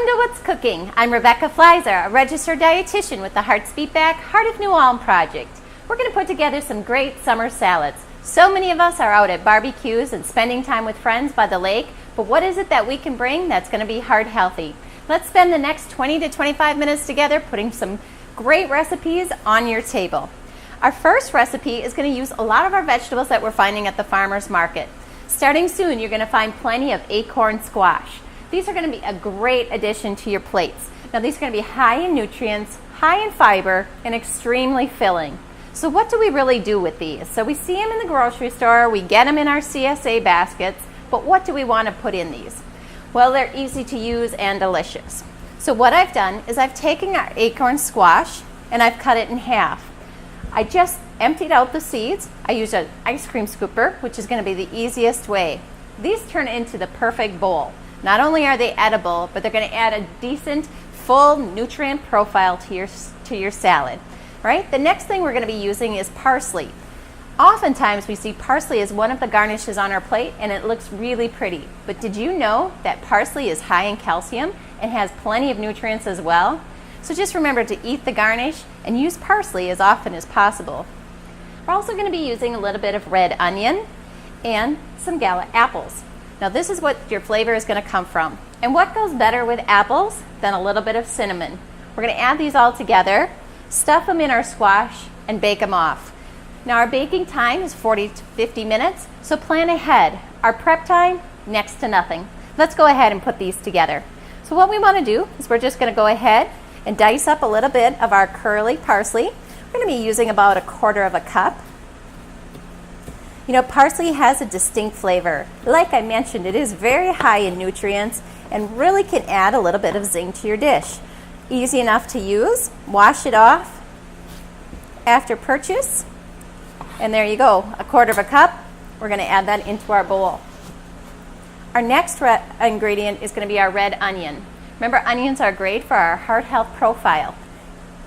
Welcome to What's Cooking. I'm Rebecca Fliszar, a registered dietitian with the Hearts Beat Back Heart of New Ulm project. We're going to put together some great summer salads. So many of us are out at barbecues and spending time with friends by the lake, but what is it that we can bring that's going to be heart healthy? Let's spend the next 20 to 25 minutes together putting some great recipes on your table. Our first recipe is going to use a lot of our vegetables that we're finding at the farmer's market. Starting soon, you're going to find plenty of acorn squash. These are going to be a great addition to your plates. Now these are going to be high in nutrients, high in fiber, and extremely filling. So what do we really do with these? So we see them in the grocery store, we get them in our CSA baskets, but what do we want to put in these? Well, they're easy to use and delicious. So what I've done is I've taken our acorn squash and I've cut it in half. I just emptied out the seeds. I used an ice cream scooper, which is going to be the easiest way. These turn into the perfect bowl. Not only are they edible, but they're going to add a decent, full nutrient profile to your salad. Right? The next thing we're going to be using is parsley. Oftentimes we see parsley as one of the garnishes on our plate and it looks really pretty. But did you know that parsley is high in calcium and has plenty of nutrients as well? So just remember to eat the garnish and use parsley as often as possible. We're also going to be using a little bit of red onion and some gala apples. Now this is what your flavor is going to come from. And what goes better with apples than a little bit of cinnamon? We're going to add these all together, stuff them in our squash, and bake them off. Now our baking time is 40 to 50 minutes, so plan ahead. Our prep time, next to nothing. Let's go ahead and put these together. So what we want to do is we're just going to go ahead and dice up a little bit of our curly parsley. We're going to be using about 1/4 cup. You know, parsley has a distinct flavor. Like I mentioned, it is very high in nutrients and really can add a little bit of zing to your dish. Easy enough to use. Wash it off after purchase. And there you go, 1/4 cup. We're going to add that into our bowl. Our next ingredient is going to be our red onion. Remember, onions are great for our heart health profile.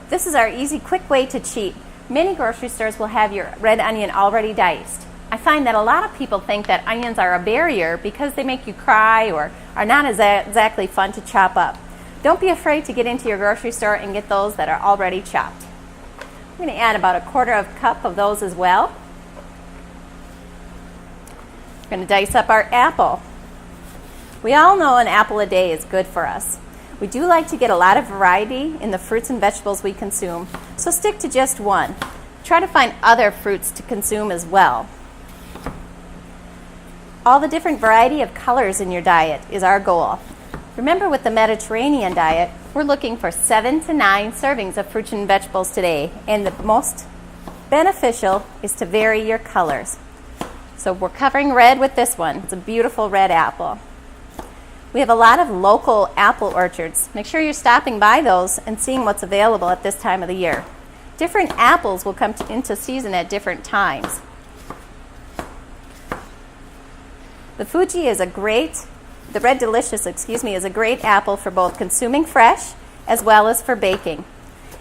This is our easy, quick way to cheat. Many grocery stores will have your red onion already diced. I find that a lot of people think that onions are a barrier because they make you cry or are not exactly fun to chop up. Don't be afraid to get into your grocery store and get those that are already chopped. I'm going to add about 1/4 cup of those as well. I'm going to dice up our apple. We all know an apple a day is good for us. We do like to get a lot of variety in the fruits and vegetables we consume, so stick to just one. Try to find other fruits to consume as well. All the different variety of colors in your diet is our goal. Remember, with the Mediterranean diet, we're looking for 7 to 9 servings of fruits and vegetables today, and the most beneficial is to vary your colors. So we're covering red with this one. It's a beautiful red apple. We have a lot of local apple orchards. Make sure you're stopping by those and seeing what's available at this time of the year. Different apples will come into season at different times. The Red Delicious, is a great apple for both consuming fresh as well as for baking.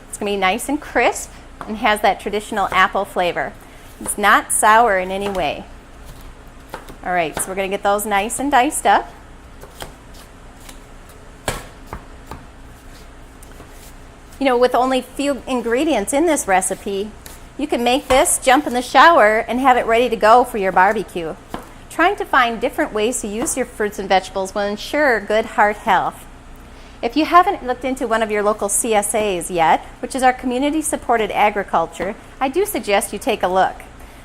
It's going to be nice and crisp and has that traditional apple flavor. It's not sour in any way. All right, so we're going to get those nice and diced up. You know, with only few ingredients in this recipe, you can make this, jump in the shower, and have it ready to go for your barbecue. Trying to find different ways to use your fruits and vegetables will ensure good heart health. If you haven't looked into one of your local CSAs yet, which is our community-supported agriculture, I do suggest you take a look.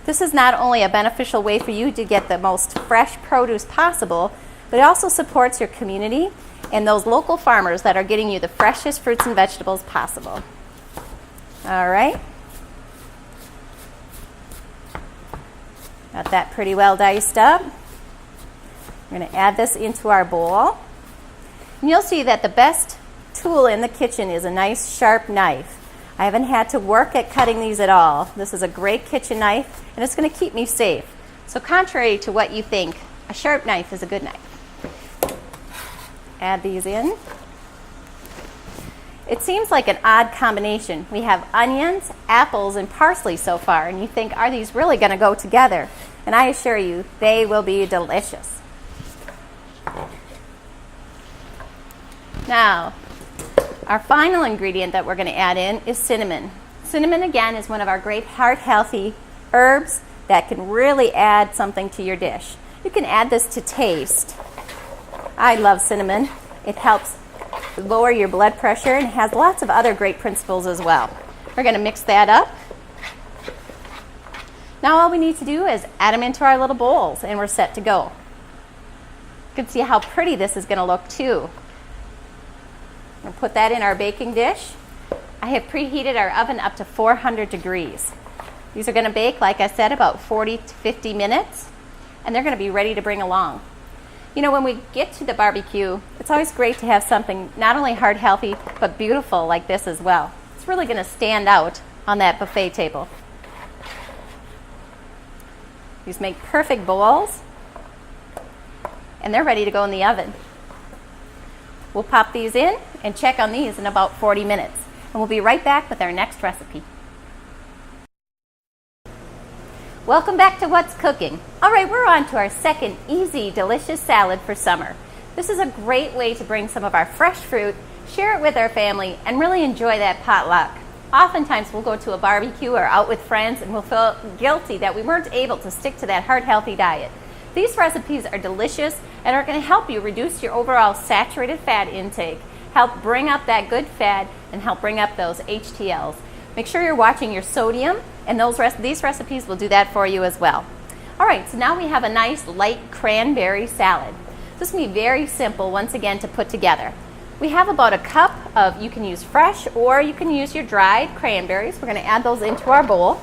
This is not only a beneficial way for you to get the most fresh produce possible, but it also supports your community and those local farmers that are getting you the freshest fruits and vegetables possible. All right. Got that pretty well diced up. We're going to add this into our bowl. And you'll see that the best tool in the kitchen is a nice sharp knife. I haven't had to work at cutting these at all. This is a great kitchen knife and it's going to keep me safe. So contrary to what you think, a sharp knife is a good knife. Add these in. It seems like an odd combination. We have onions, apples, and parsley so far, and you think, are these really going to go together? And I assure you, they will be delicious. Now, our final ingredient that we're going to add in is cinnamon. Cinnamon, again, is one of our great heart-healthy herbs that can really add something to your dish. You can add this to taste. I love cinnamon. It helps lower your blood pressure and has lots of other great principles as well. We're going to mix that up. Now all we need to do is add them into our little bowls and we're set to go. You can see how pretty this is going to look too. We'll put that in our baking dish. I have preheated our oven up to 400 degrees. These are going to bake, like I said, about 40 to 50 minutes, and they're going to be ready to bring along. You know, when we get to the barbecue, it's always great to have something not only heart healthy, but beautiful like this as well. It's really going to stand out on that buffet table. These make perfect bowls, and they're ready to go in the oven. We'll pop these in and check on these in about 40 minutes. And we'll be right back with our next recipe. Welcome back to What's Cooking. All right, we're on to our second easy, delicious salad for summer. This is a great way to bring some of our fresh fruit, share it with our family, and really enjoy that potluck. Oftentimes we'll go to a barbecue or out with friends and we'll feel guilty that we weren't able to stick to that heart-healthy diet. These recipes are delicious and are going to help you reduce your overall saturated fat intake, help bring up that good fat, and help bring up those HTLs. Make sure you're watching your sodium, and these recipes will do that for you as well. All right, so now we have a nice light cranberry salad. This will be very simple once again to put together. We have about a cup of, you can use fresh or you can use your dried cranberries. We're going to add those into our bowl.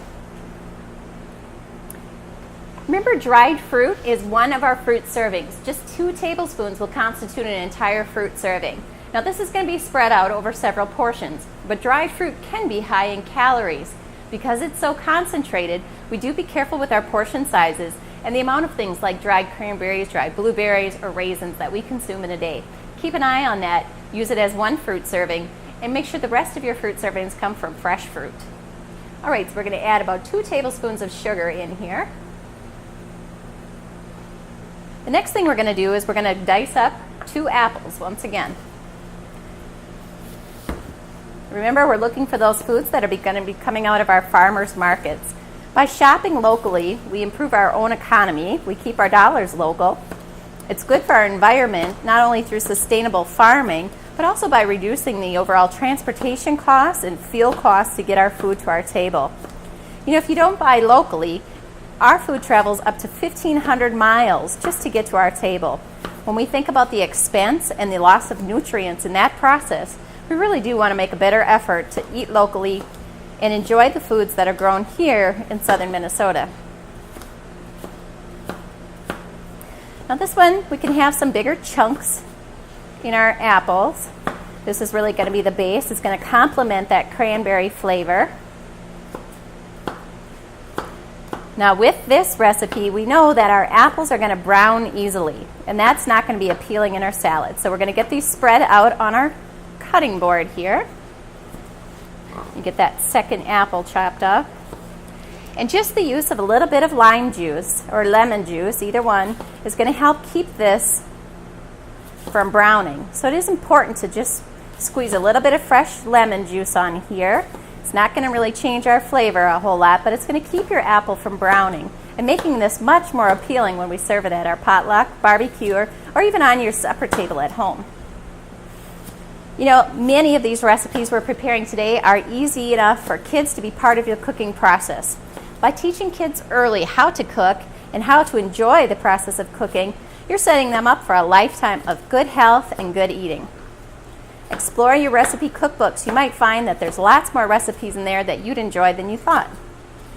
Remember, dried fruit is one of our fruit servings. Just 2 tablespoons will constitute an entire fruit serving. Now this is going to be spread out over several portions, but dried fruit can be high in calories. Because it's so concentrated, we do be careful with our portion sizes and the amount of things like dried cranberries, dried blueberries, or raisins that we consume in a day. Keep an eye on that, use it as 1 fruit serving, and make sure the rest of your fruit servings come from fresh fruit. All right, so we're going to add about 2 tablespoons of sugar in here. The next thing we're going to do is we're going to dice up 2 apples once again. Remember, we're looking for those foods that are going to be coming out of our farmers markets. By shopping locally, we improve our own economy. We keep our dollars local. It's good for our environment, not only through sustainable farming, but also by reducing the overall transportation costs and fuel costs to get our food to our table. You know, if you don't buy locally, our food travels up to 1,500 miles just to get to our table. When we think about the expense and the loss of nutrients in that process, we really do want to make a better effort to eat locally and enjoy the foods that are grown here in southern Minnesota. Now this one, we can have some bigger chunks in our apples. This is really going to be the base. It's going to complement that cranberry flavor. Now with this recipe, we know that our apples are going to brown easily, and that's not going to be appealing in our salad. So we're going to get these spread out on our cutting board here. You get that second apple chopped up. And just the use of a little bit of lime juice or lemon juice, either one, is going to help keep this from browning. So it is important to just squeeze a little bit of fresh lemon juice on here. It's not going to really change our flavor a whole lot, but it's going to keep your apple from browning and making this much more appealing when we serve it at our potluck, barbecue, or even on your supper table at home. You know, many of these recipes we're preparing today are easy enough for kids to be part of your cooking process. By teaching kids early how to cook and how to enjoy the process of cooking, you're setting them up for a lifetime of good health and good eating. Explore your recipe cookbooks. You might find that there's lots more recipes in there that you'd enjoy than you thought.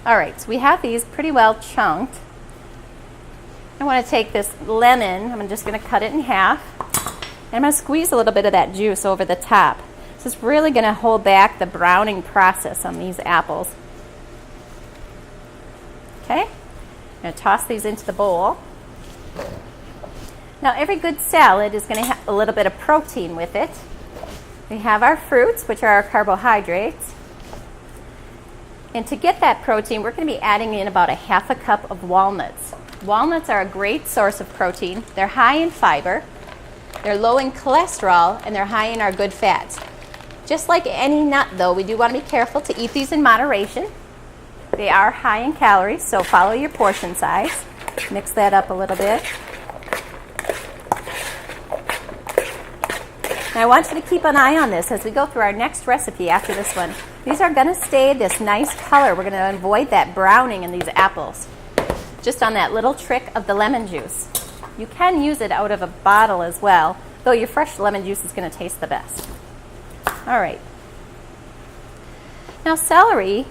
All right, so we have these pretty well chunked. I want to take this lemon, I'm just going to cut it in half. And I'm going to squeeze a little bit of that juice over the top. This is really going to hold back the browning process on these apples. Okay, I'm going to toss these into the bowl. Now every good salad is going to have a little bit of protein with it. We have our fruits, which are our carbohydrates. And to get that protein, we're going to be adding in about a half a cup of walnuts. Walnuts are a great source of protein. They're high in fiber. They're low in cholesterol and they're high in our good fats. Just like any nut though, we do want to be careful to eat these in moderation. They are high in calories, so follow your portion size. Mix that up a little bit. Now I want you to keep an eye on this as we go through our next recipe after this one. These are going to stay this nice color. We're going to avoid that browning in these apples. Just on that little trick of the lemon juice. You can use it out of a bottle as well, though your fresh lemon juice is going to taste the best. All right. Now celery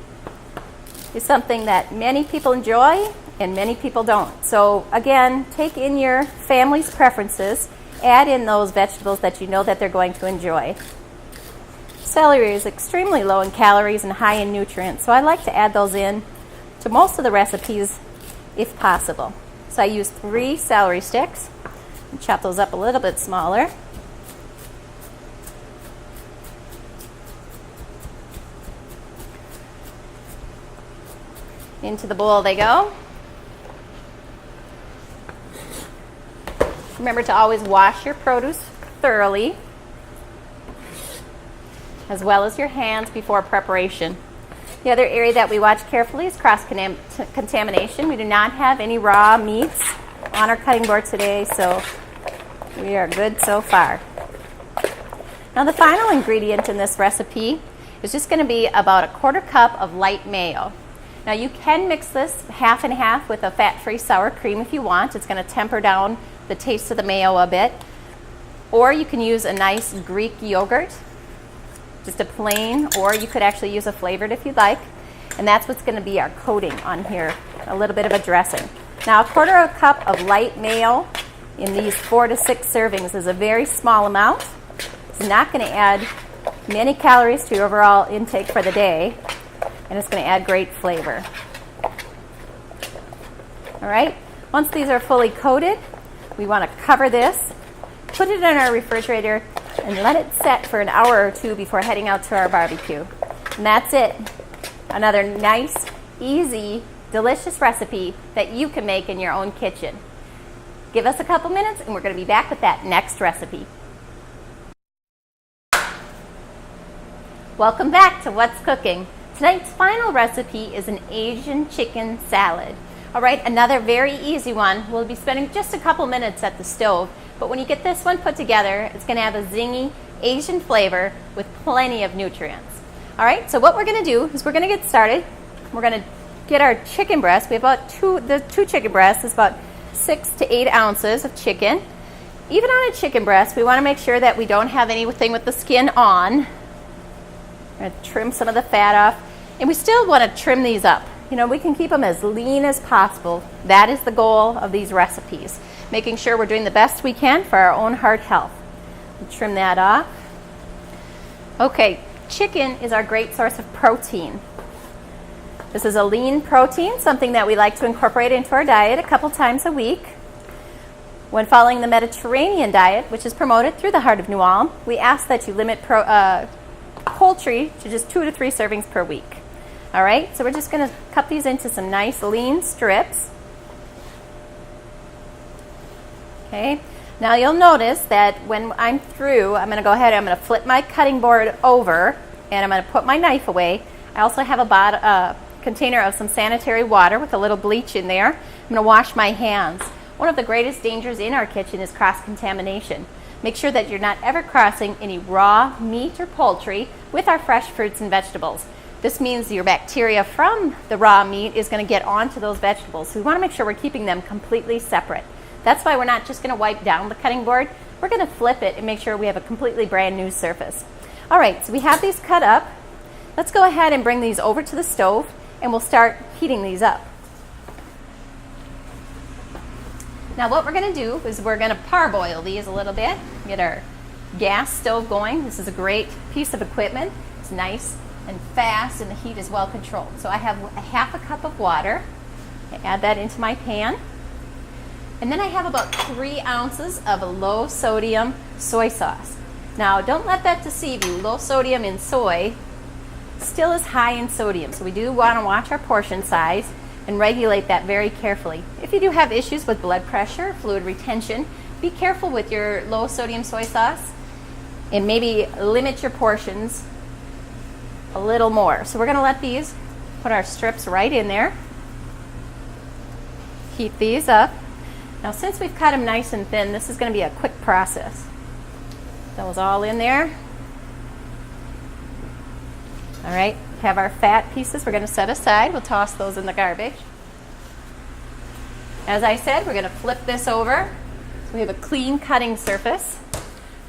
is something that many people enjoy and many people don't. So again, take in your family's preferences. Add in those vegetables that you know that they're going to enjoy. Celery is extremely low in calories and high in nutrients, so I like to add those in to most of the recipes if possible. So I use 3 celery sticks and chop those up a little bit smaller. Into the bowl they go. Remember to always wash your produce thoroughly, as well as your hands before preparation. The other area that we watch carefully is cross-contamination. We do not have any raw meats on our cutting board today, so we are good so far. Now the final ingredient in this recipe is just going to be about 1/4 cup of light mayo. Now you can mix this half and half with a fat-free sour cream if you want. It's going to temper down the taste of the mayo a bit. Or you can use a nice Greek yogurt, just a plain, or you could actually use a flavored if you'd like. And that's what's going to be our coating on here, a little bit of a dressing. Now 1/4 cup of light mayo in these 4 to 6 servings is a very small amount. It's not going to add many calories to your overall intake for the day, and it's going to add great flavor. All right, once these are fully coated, we want to cover this, put it in our refrigerator, and let it set for an hour or 2 before heading out to our barbecue. And that's it. Another nice, easy, delicious recipe that you can make in your own kitchen. Give us a couple minutes and we're going to be back with that next recipe. Welcome back to What's Cooking. Tonight's final recipe is an Asian chicken salad. All right, another very easy one. We'll be spending just a couple minutes at the stove, but when you get this one put together, it's going to have a zingy Asian flavor with plenty of nutrients. All right, so what we're going to do is we're going to get started. We're going to get our chicken breast. We have about the two chicken breasts is about 6 to 8 ounces of chicken. Even on a chicken breast, we want to make sure that we don't have anything with the skin on. We're going to trim some of the fat off, and we still want to trim these up. You know, we can keep them as lean as possible. That is the goal of these recipes, making sure we're doing the best we can for our own heart health. We'll trim that off. Okay, chicken is our great source of protein. This is a lean protein, something that we like to incorporate into our diet a couple times a week. When following the Mediterranean diet, which is promoted through the Heart of New Ulm, we ask that you limit poultry to just 2 to 3 servings per week. All right, so we're just going to cut these into some nice lean strips. Okay, now you'll notice that when I'm through, I'm going to go ahead and I'm going to flip my cutting board over and I'm going to put my knife away. I also have a container of some sanitary water with a little bleach in there. I'm going to wash my hands. One of the greatest dangers in our kitchen is cross-contamination. Make sure that you're not ever crossing any raw meat or poultry with our fresh fruits and vegetables. This means your bacteria from the raw meat is going to get onto those vegetables. So we want to make sure we're keeping them completely separate. That's why we're not just going to wipe down the cutting board. We're going to flip it and make sure we have a completely brand new surface. All right, so we have these cut up. Let's go ahead and bring these over to the stove and we'll start heating these up. Now what we're going to do is we're going to parboil these a little bit. Get our gas stove going. This is a great piece of equipment. It's nice and fast and the heat is well controlled. So I have a 1/2 cup of water. I add that into my pan. And then I have about 3 ounces of low sodium soy sauce. Now don't let that deceive you. Low sodium in soy still is high in sodium. So we do want to watch our portion size and regulate that very carefully. If you do have issues with blood pressure, fluid retention, be careful with your low sodium soy sauce and maybe limit your portions a little more. So we're going to let these, put our strips right in there. Heat these up. Now since we've cut them nice and thin, this is going to be a quick process. Those all in there. All right, have our fat pieces we're going to set aside. We'll toss those in the garbage. As I said, we're going to flip this over so we have a clean cutting surface.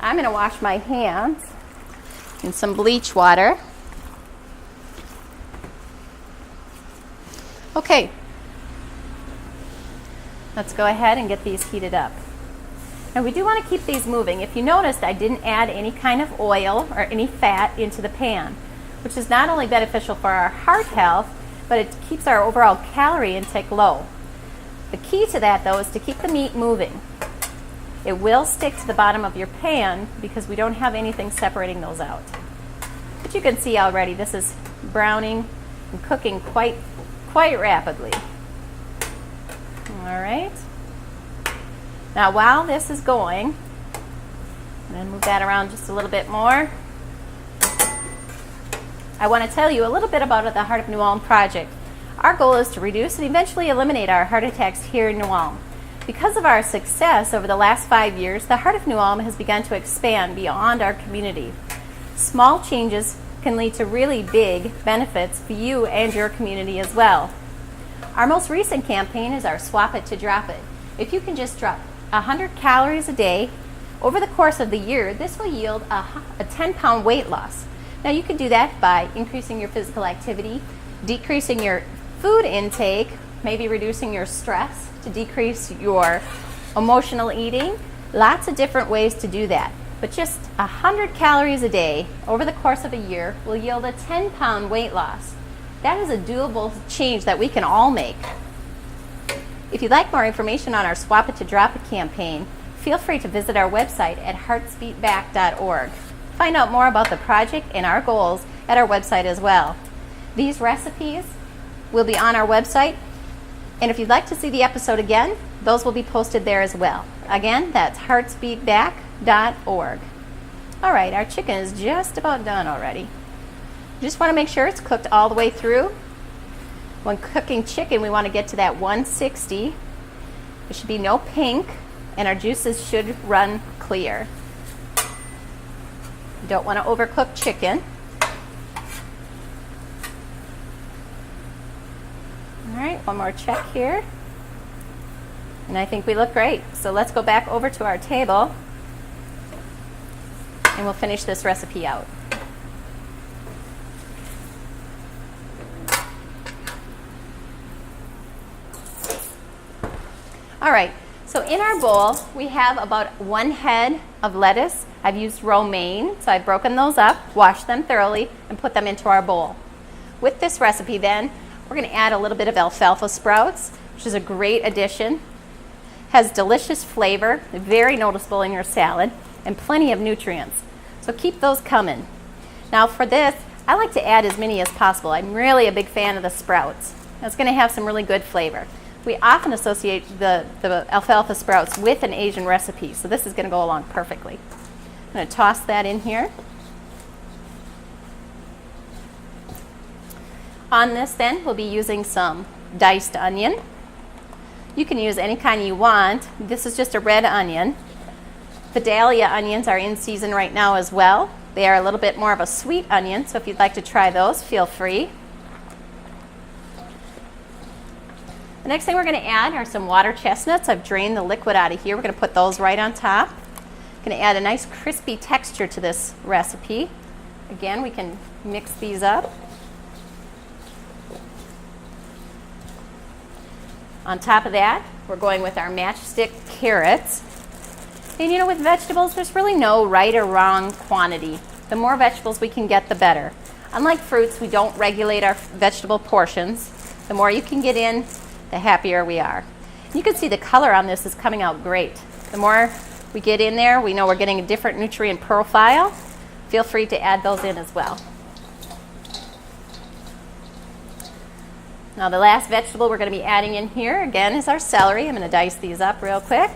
I'm going to wash my hands in some bleach water. Okay, let's go ahead and get these heated up. And we do want to keep these moving. If you noticed, I didn't add any kind of oil or any fat into the pan, which is not only beneficial for our heart health, but it keeps our overall calorie intake low. The key to that, though, is to keep the meat moving. It will stick to the bottom of your pan because we don't have anything separating those out. But you can see already this is browning and cooking quite rapidly. All right. Now while this is going, I'm going to move that around just a little bit more. I want to tell you a little bit about the Heart of New Ulm project. Our goal is to reduce and eventually eliminate our heart attacks here in New Ulm. Because of our success over the last 5 years, the Heart of New Ulm has begun to expand beyond our community. Small changes can lead to really big benefits for you and your community as well. Our most recent campaign is our Swap It to Drop It. If you can just drop 100 calories a day over the course of the year, this will yield a 10-pound weight loss. Now you can do that by increasing your physical activity, decreasing your food intake, maybe reducing your stress to decrease your emotional eating. Lots of different ways to do that. But just 100 calories a day over the course of a year will yield a 10-pound weight loss. That is a doable change that we can all make. If you'd like more information on our Swap It to Drop It campaign, feel free to visit our website at heartsbeatback.org. Find out more about the project and our goals at our website as well. These recipes will be on our website, and if you'd like to see the episode again, those will be posted there as well. Again, that's heartsbeatback.org. All right, our chicken is just about done already. Just want to make sure it's cooked all the way through. When cooking chicken, we want to get to that 160. There should be no pink, and our juices should run clear. You don't want to overcook chicken. All right, one more check here. And I think we look great. So let's go back over to our table and we'll finish this recipe out. All right, so in our bowl, we have about 1 head of lettuce. I've used romaine, so I've broken those up, washed them thoroughly, and put them into our bowl. With this recipe then, we're going to add a little bit of alfalfa sprouts, which is a great addition. Has delicious flavor, very noticeable in your salad, and plenty of nutrients. So keep those coming. Now for this, I like to add as many as possible. I'm really a big fan of the sprouts. It's going to have some really good flavor. We often associate the alfalfa sprouts with an Asian recipe, so this is going to go along perfectly. I'm going to toss that in here. On this then, we'll be using some diced onion. You can use any kind you want. This is just a red onion. Vidalia onions are in season right now as well. They are a little bit more of a sweet onion, so if you'd like to try those, feel free. The next thing we're going to add are some water chestnuts. I've drained the liquid out of here. We're going to put those right on top. Going to add a nice crispy texture to this recipe. Again, we can mix these up. On top of that, we're going with our matchstick carrots. And you know, with vegetables, there's really no right or wrong quantity. The more vegetables we can get, the better. Unlike fruits, we don't regulate our vegetable portions. The more you can get in, the happier we are. You can see the color on this is coming out great. The more we get in there, we know we're getting a different nutrient profile. Feel free to add those in as well. Now the last vegetable we're going to be adding in here, again, is our celery. I'm going to dice these up real quick.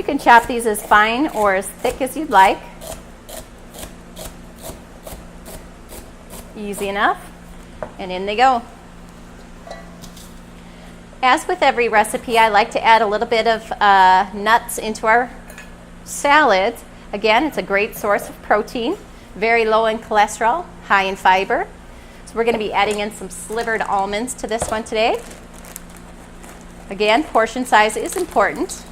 You can chop these as fine or as thick as you'd like. Easy enough. And in they go. As with every recipe, I like to add a little bit of nuts into our salads. Again, it's a great source of protein, very low in cholesterol, high in fiber. So we're going to be adding in some slivered almonds to this one today. Again, portion size is important.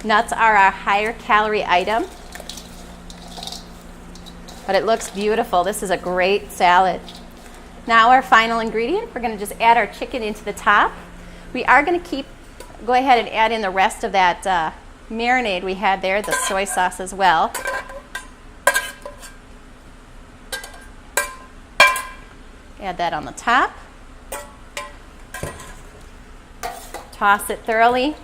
Nuts are a higher calorie item, but it looks beautiful. This is a great salad. Now our final ingredient, we're going to just add our chicken into the top. We are going to go ahead and add in the rest of that marinade we had there, the soy sauce as well. Add that on the top. Toss it thoroughly,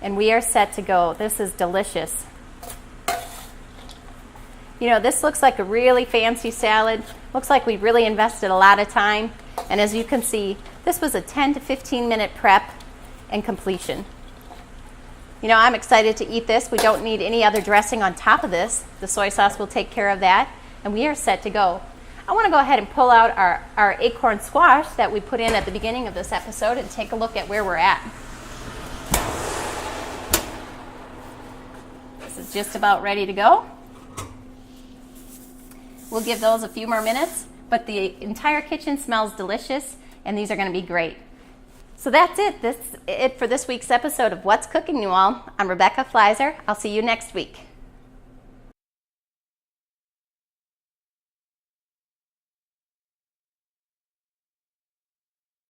and we are set to go. This is delicious. You know, this looks like a really fancy salad. Looks like we really invested a lot of time. And as you can see, this was a 10 to 15 minute prep and completion. You know, I'm excited to eat this. We don't need any other dressing on top of this. The soy sauce will take care of that. And we are set to go. I want to go ahead and pull out our acorn squash that we put in at the beginning of this episode and take a look at where we're at. This is just about ready to go. We'll give those a few more minutes, but the entire kitchen smells delicious, and these are going to be great. So that's it. That's it for this week's episode of What's Cooking, you all. I'm Rebecca Fliszar. I'll see you next week.